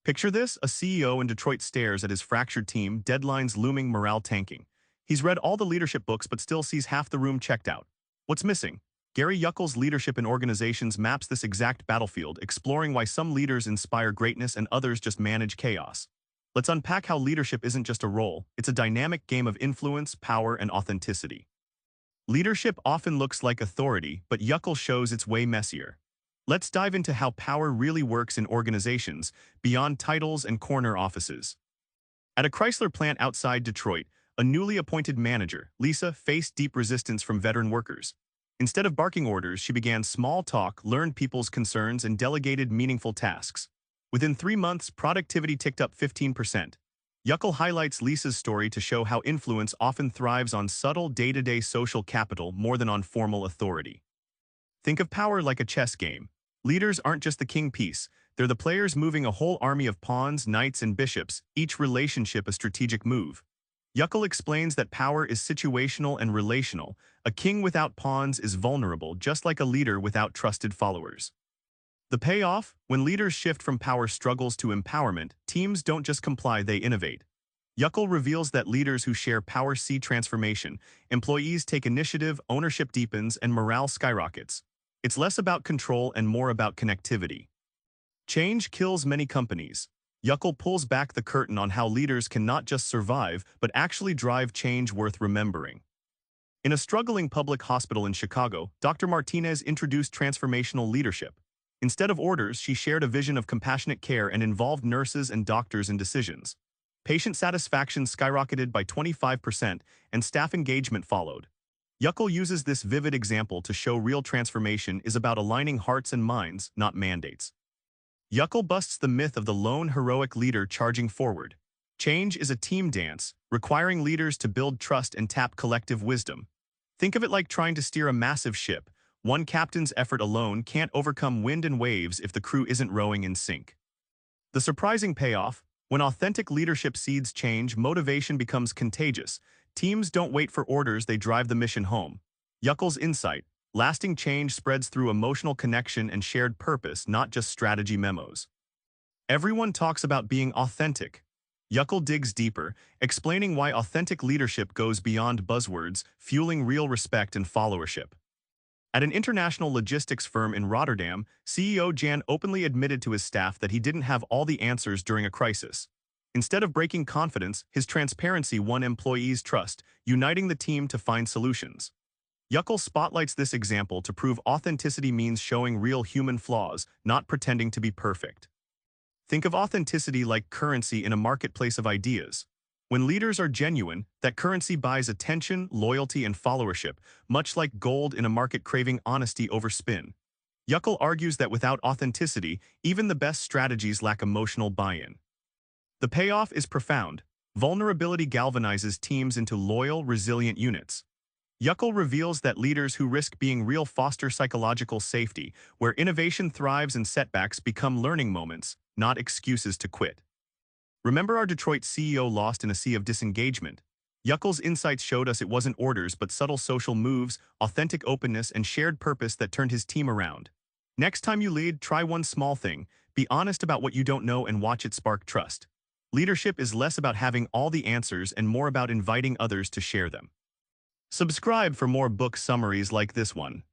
Picture this, a CEO in Detroit stares at his fractured team, deadlines looming, morale tanking. He's read all the leadership books but still sees half the room checked out. What's missing? Gary Yukl's Leadership in Organizations maps this exact battlefield, exploring why some leaders inspire greatness and others just manage chaos. Let's unpack how leadership isn't just a role, it's a dynamic game of influence, power, and authenticity. Leadership often looks like authority, but Yukl shows it's way messier. Let's dive into how power really works in organizations, beyond titles and corner offices. At a Chrysler plant outside Detroit, a newly appointed manager, Lisa, faced deep resistance from veteran workers. Instead of barking orders, she began small talk, learned people's concerns, and delegated meaningful tasks. Within 3 months, productivity ticked up 15%. Yukl highlights Lisa's story to show how influence often thrives on subtle day-to-day social capital more than on formal authority. Think of power like a chess game. Leaders aren't just the king piece, they're the players moving a whole army of pawns, knights, and bishops, each relationship a strategic move. Yukl explains that power is situational and relational. A king without pawns is vulnerable, just like a leader without trusted followers. The payoff? When leaders shift from power struggles to empowerment, teams don't just comply, they innovate. Yukl reveals that leaders who share power see transformation, employees take initiative, ownership deepens, and morale skyrockets. It's less about control and more about connectivity. Change kills many companies. Yukl pulls back the curtain on how leaders can not just survive, but actually drive change worth remembering. In a struggling public hospital in Chicago, Dr. Martinez introduced transformational leadership. Instead of orders, she shared a vision of compassionate care and involved nurses and doctors in decisions. Patient satisfaction skyrocketed by 25%, and staff engagement followed. Yukl uses this vivid example to show real transformation is about aligning hearts and minds, not mandates. Yukl busts the myth of the lone heroic leader charging forward. Change is a team dance, requiring leaders to build trust and tap collective wisdom. Think of it like trying to steer a massive ship. One captain's effort alone can't overcome wind and waves if the crew isn't rowing in sync. The surprising payoff: when authentic leadership seeds change, motivation becomes contagious. Teams don't wait for orders, they drive the mission home. Yukl's insight: lasting change spreads through emotional connection and shared purpose, not just strategy memos. Everyone talks about being authentic. Yukl digs deeper, explaining why authentic leadership goes beyond buzzwords, fueling real respect and followership. At an international logistics firm in Rotterdam, CEO Jan openly admitted to his staff that he didn't have all the answers during a crisis. Instead of breaking confidence, his transparency won employees' trust, uniting the team to find solutions. Yukl spotlights this example to prove authenticity means showing real human flaws, not pretending to be perfect. Think of authenticity like currency in a marketplace of ideas. When leaders are genuine, that currency buys attention, loyalty, and followership, much like gold in a market craving honesty over spin. Yukl argues that without authenticity, even the best strategies lack emotional buy-in. The payoff is profound. Vulnerability galvanizes teams into loyal, resilient units. Yukl reveals that leaders who risk being real foster psychological safety, where innovation thrives and setbacks become learning moments, not excuses to quit. Remember our Detroit CEO lost in a sea of disengagement? Yukl's insights showed us it wasn't orders but subtle social moves, authentic openness, and shared purpose that turned his team around. Next time you lead, try one small thing. Be honest about what you don't know and watch it spark trust. Leadership is less about having all the answers and more about inviting others to share them. Subscribe for more book summaries like this one.